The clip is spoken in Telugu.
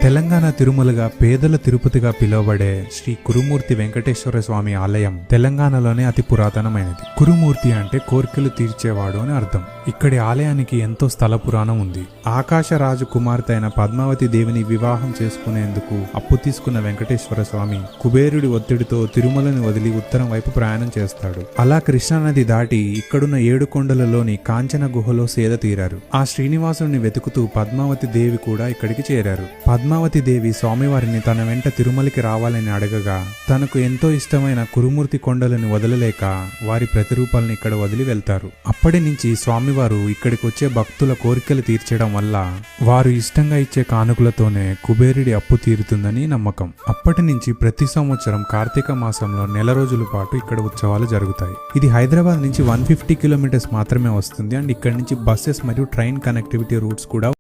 తెలంగాణ తిరుమలగా పేదల తిరుపతిగా పిలువబడే శ్రీ కురుమూర్తి వెంకటేశ్వర స్వామి ఆలయం తెలంగాణలోనే అతి పురాతనమైనది. కురుమూర్తి అంటే కోర్కెలు తీర్చేవాడు అని అర్థం. ఇక్కడి ఆలయానికి ఎంతో స్థల పురాణం ఉంది. ఆకాశరాజు కుమార్తె అయిన పద్మావతి దేవిని వివాహం చేసుకునేందుకు అప్పు తీసుకున్న వెంకటేశ్వర స్వామి కుబేరుడి ఒత్తిడితో తిరుమలని వదిలి ఉత్తరం వైపు ప్రయాణం చేస్తాడు. అలా కృష్ణానది దాటి ఇక్కడున్న 7 కొండలలోని కాంచన గుహలో సేద తీరారు. ఆ శ్రీనివాసుని వెతుకుతూ పద్మావతి దేవి కూడా ఇక్కడికి చేరారు. పద్మావతి దేవి స్వామివారిని తన వెంట తిరుమలకి రావాలని అడగగా తనకు ఎంతో ఇష్టమైన కురుమూర్తి కొండలను వదలలేక వారి ప్రతిరూపాలను ఇక్కడ వదిలి వెళ్తారు. అప్పటి నుంచి స్వామివారు ఇక్కడికి వచ్చే భక్తుల కోరికలు తీర్చడం వల్ల వారు ఇష్టంగా ఇచ్చే కానుకలతోనే కుబేరుడి అప్పు తీరుతుందని నమ్మకం. అప్పటి నుంచి ప్రతి సంవత్సరం కార్తీక మాసంలో నెల రోజుల పాటు ఇక్కడ ఉత్సవాలు జరుగుతాయి. ఇది హైదరాబాద్ నుంచి 150 కిలోమీటర్స్ మాత్రమే వస్తుంది. అండ్ ఇక్కడ నుంచి బస్సెస్ మరియు ట్రైన్ కనెక్టివిటీ రూట్స్ కూడా